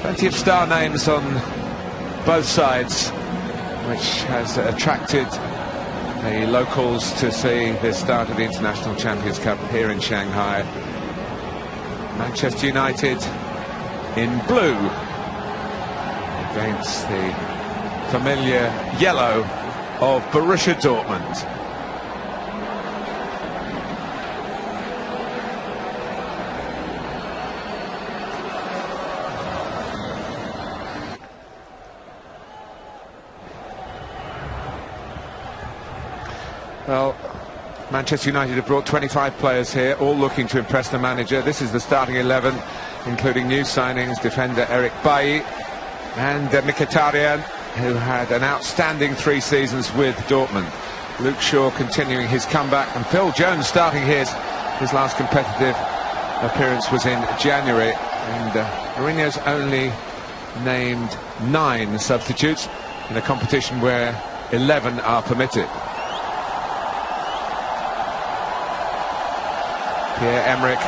Plenty of star names on both sides, which has attracted the locals to see the start of the International Champions Cup here in Shanghai. Manchester United in blue against the familiar yellow of Borussia Dortmund. Well, Manchester United have brought 25 players here, all looking to impress the manager. This is the starting 11, including new signings, defender Eric Bailly and Mkhitaryan, who had an outstanding 3 seasons with Dortmund. Luke Shaw continuing his comeback, and Phil Jones starting his last competitive appearance was in January. And Mourinho's only named 9 substitutes in a competition where 11 are permitted. Pierre-Emerick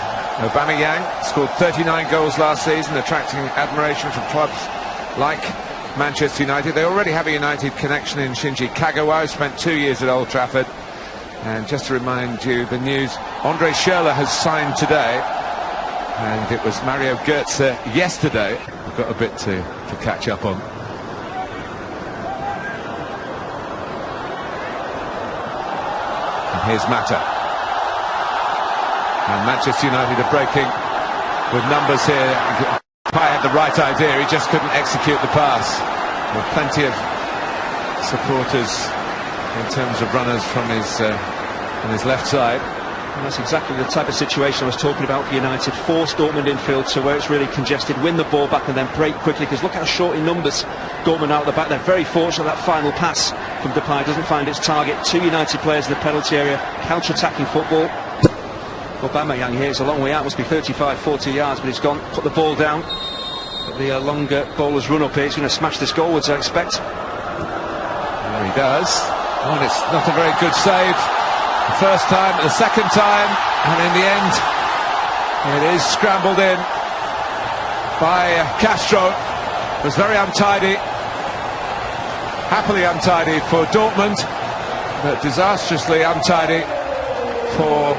Aubameyang scored 39 goals last season, attracting admiration from clubs like Manchester United. They already have a United connection in Shinji Kagawa, who spent 2 years at Old Trafford. And just to remind you, the news, Andre Schürrle has signed today, and it was Mario Götze yesterday. We've got a bit to catch up on. And here's Mata. And Manchester United are breaking with numbers here. Pai had the right idea, he just couldn't execute the pass. There were plenty of supporters in terms of runners from his left side. And that's exactly the type of situation I was talking about for United. Force Dortmund infield to where it's really congested, win the ball back and then break quickly, because look how short in numbers Dortmund out the back. They're very fortunate that final pass from Depay doesn't find its target. 2 United players in the penalty area, counter-attacking football. Aubameyang here is a long way out, must be 35-40 yards, but he's gone, put the ball down. But the longer bowler's run up here, he's going to smash this goalwards, I expect. There he does. Oh, and it's not a very good save. The first time, the second time, and in the end, it is scrambled in by Castro. It was very untidy, happily untidy for Dortmund, but disastrously untidy for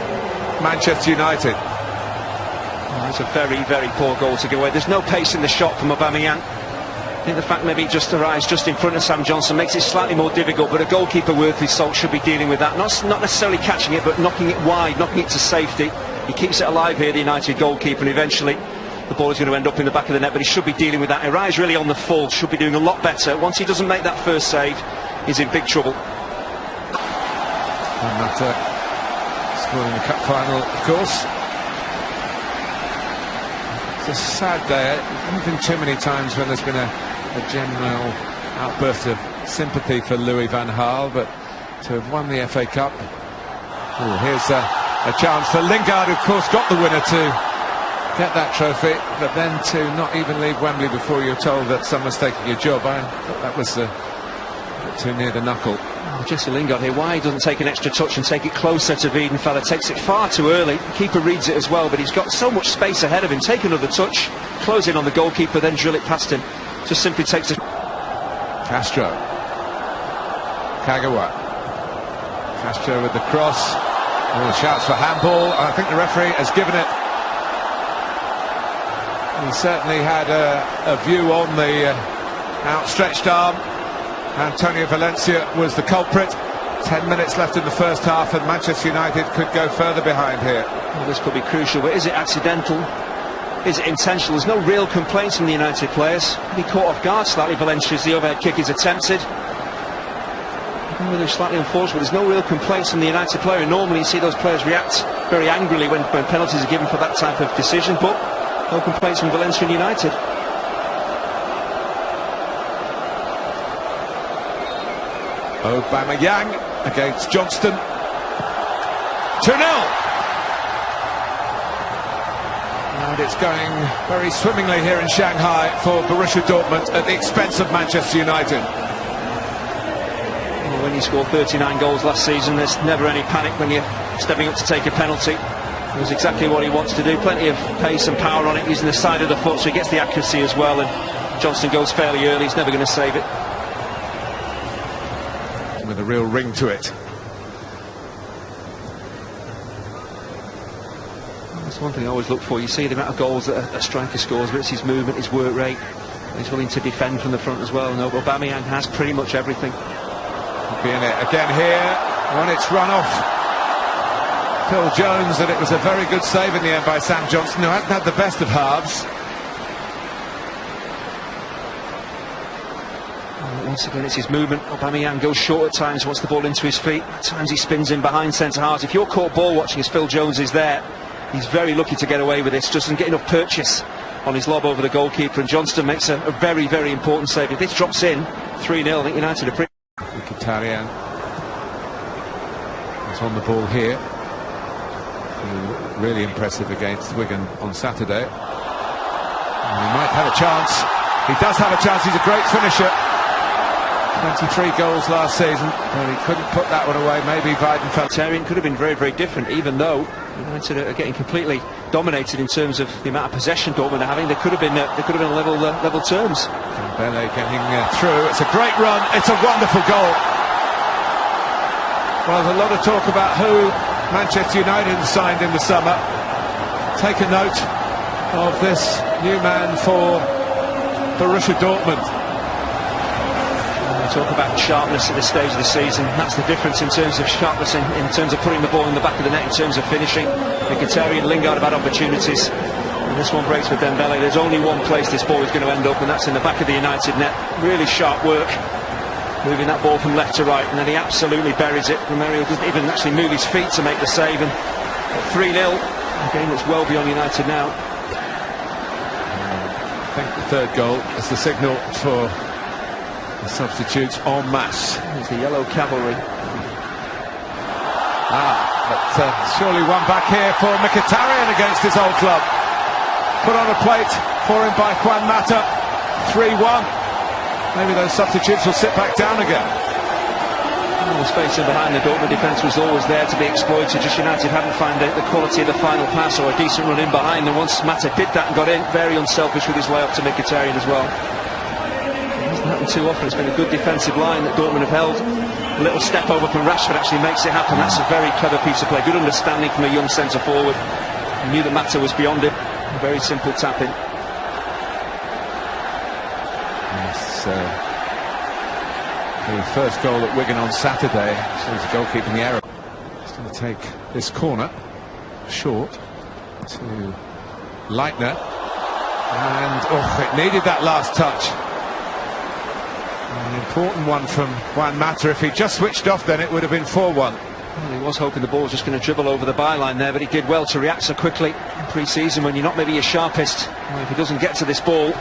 Manchester United. Oh, it's a very, very poor goal to give away. There's no pace in the shot from Aubameyang. I think the fact maybe it just arrives just in front of Sam Johnson makes it slightly more difficult, but a goalkeeper worth his salt should be dealing with that. Not necessarily catching it, but knocking it wide, knocking it to safety. He keeps it alive here, the United goalkeeper, and eventually the ball is going to end up in the back of the net, but he should be dealing with that. Arai's really on the full, should be doing a lot better. Once he doesn't make that first save, he's in big trouble. And that scoring the cup final, of course. It's a sad day. There haven't been too many times when there's been a general outburst of sympathy for Louis van Gaal, but to have won the FA Cup. Oh, here's a chance for Lingard, who of course got the winner to get that trophy, but then to not even leave Wembley before you're told that someone's taking your job. I thought that was a bit too near the knuckle. Oh, Jesse Lingard here, why he doesn't take an extra touch and take it closer to Wiedenfeller? Takes it far too early. The keeper reads it as well, but he's got so much space ahead of him. Take another touch, close in on the goalkeeper, then drill it past him. Just simply takes a... Castro. Kagawa. Castro with the cross. Oh, shouts for handball. I think the referee has given it. He certainly had a view on the outstretched arm. Antonio Valencia was the culprit. 10 minutes left in the first half, and Manchester United could go further behind here. Well, this could be crucial, but is it accidental? Is it intentional? There's no real complaints from the United players. He caught off guard slightly, Valencia, as the overhead kick is attempted. Really slightly unfortunate. There's no real complaints from the United player. Normally you see those players react very angrily when penalties are given for that type of decision, but no complaints from Valencia and United. Aubameyang against Johnston. 2-0. And it's going very swimmingly here in Shanghai for Borussia Dortmund at the expense of Manchester United. Well, when you score 39 goals last season, there's never any panic when you're stepping up to take a penalty. Knows exactly what he wants to do. Plenty of pace and power on it, using the side of the foot, so he gets the accuracy as well. And Johnston goes fairly early. He's never going to save it. With a real ring to it. That's one thing I always look for. You see the amount of goals that a striker scores, but it's his movement, his work rate. He's willing to defend from the front as well. No, Aubameyang has pretty much everything. Could be in it again here. When it's run off Phil Jones, and it was a very good save in the end by Sam Johnston, who hasn't had the best of halves. Once again, it's his movement. Aubameyang goes short at times, wants the ball into his feet. At times he spins in behind centre half. If you're caught ball watching as Phil Jones is there, he's very lucky to get away with this. Just doesn't get enough purchase on his lob over the goalkeeper, and Johnston makes a very, very important save. If this drops in 3-0, I think United are pretty... Mkhitaryan is on the ball here. Really impressive against Wigan on Saturday. And he might have a chance. He does have a chance. He's a great finisher. 23 goals last season, but he couldn't put that one away. Maybe Weidenfeld. Mkhitaryan could have been very, very different, even though United are getting completely dominated in terms of the amount of possession Dortmund are having. They could have been level terms. Dembele getting through. It's a great run. It's a wonderful goal. Well, there's a lot of talk about who Manchester United signed in the summer. Take a note of this new man for Borussia Dortmund. Talk about sharpness at this stage of the season. That's the difference in terms of sharpness, in terms of putting the ball in the back of the net, in terms of finishing. Mkhitaryan and Lingard have had opportunities, and this one breaks with Dembele. There's only one place this ball is going to end up, and that's in the back of the United net. Really sharp work, moving that ball from left to right, and then he absolutely buries it. Romero doesn't even actually move his feet to make the save, and 3-0, a game that's well beyond United now. I think the third goal is the signal for the substitutes en masse. It's the yellow cavalry. But surely one back here for Mkhitaryan against his old club. Put on a plate for him by Juan Mata. 3-1. Maybe those substitutes will sit back down again. The space in behind the Dortmund defence was always there to be exploited. Just United hadn't found the quality of the final pass or a decent run in behind. And once Mata did that and got in, very unselfish with his layup to Mkhitaryan as well. Happened too often. It's been a good defensive line that Dortmund have held. A little step over from Rashford actually makes it happen. That's a very clever piece of play. Good understanding from a young centre forward. He knew the matter was beyond him. A very simple tap in. Yes, the first goal at Wigan on Saturday. So he's goalkeeping error. He's going to take this corner short to Leitner, and it needed that last touch. An important one from Juan Mata. If he just switched off, then it would have been 4-1. Well, he was hoping the ball was just going to dribble over the byline there, but he did well to react so quickly in pre-season when you're not maybe your sharpest. Well, if he doesn't get to this ball. He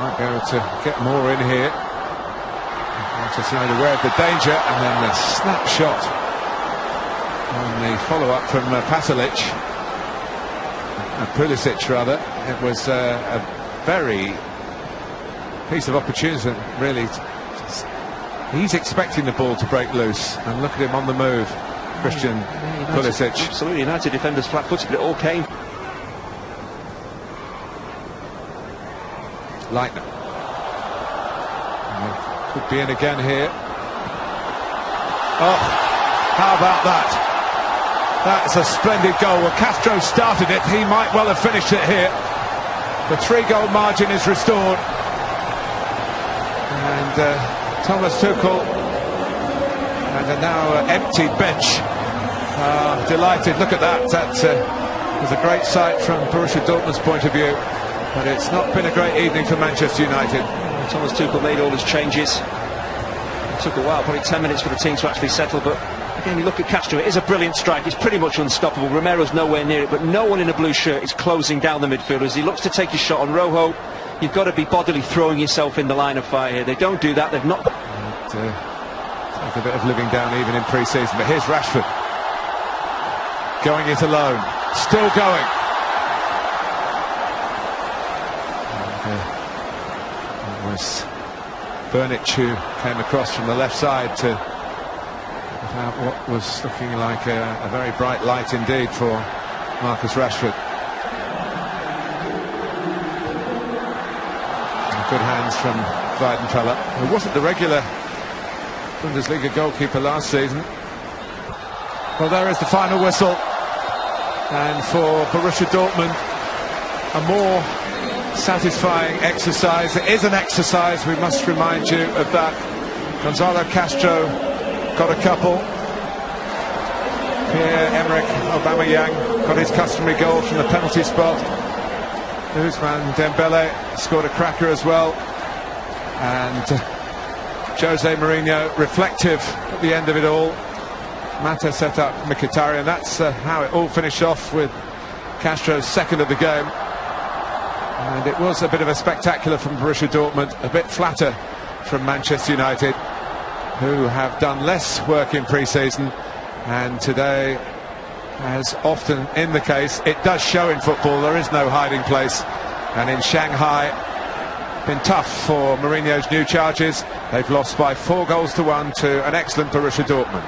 might be able to get more in here. Manchester United aware of the danger, and then the snapshot on the follow-up from Pulisic rather. It was a very piece of opportunity, really. He's expecting the ball to break loose, and look at him on the move, Christian Pulisic. Absolutely, United defenders flat-footed, but it all came. Leitner. Could be in again here. Oh, how about that? That's a splendid goal. Well, Castro started it. He might well have finished it here. The 3-goal margin is restored. And Thomas Tuchel and a now empty bench delighted. Look at that. That was a great sight from Borussia Dortmund's point of view. But it's not been a great evening for Manchester United. Thomas Tuchel made all his changes. It took a while, probably 10 minutes for the team to actually settle, but again, you look at Castro, it is a brilliant strike. It's pretty much unstoppable. Romero's nowhere near it, but no one in a blue shirt is closing down the midfield as he looks to take his shot on Rojo. You've got to be bodily throwing yourself in the line of fire here. They don't do that. They've not. Take a bit of living down even in pre-season, but here's Rashford going it alone, still going. Burnich, who came across from the left side to without what was looking like a very bright light indeed for Marcus Rashford. Good hands from Weidenfeller, who wasn't the regular Bundesliga goalkeeper last season. Well, there is the final whistle, and for Borussia Dortmund, a more satisfying exercise. It is an exercise, we must remind you of that. Gonzalo Castro got a couple. Pierre-Emerick Aubameyang got his customary goal from the penalty spot. Ousmane Dembele scored a cracker as well, and Jose Mourinho reflective at the end of it all. Mata set up Mkhitaryan. That's how it all finished off, with Castro's second of the game. And it was a bit of a spectacular from Borussia Dortmund, a bit flatter from Manchester United, who have done less work in pre-season, and today, as often in the case, it does show in football. There is no hiding place, and in Shanghai, been tough for Mourinho's new charges. They've lost by 4 goals to 1 to an excellent Borussia Dortmund.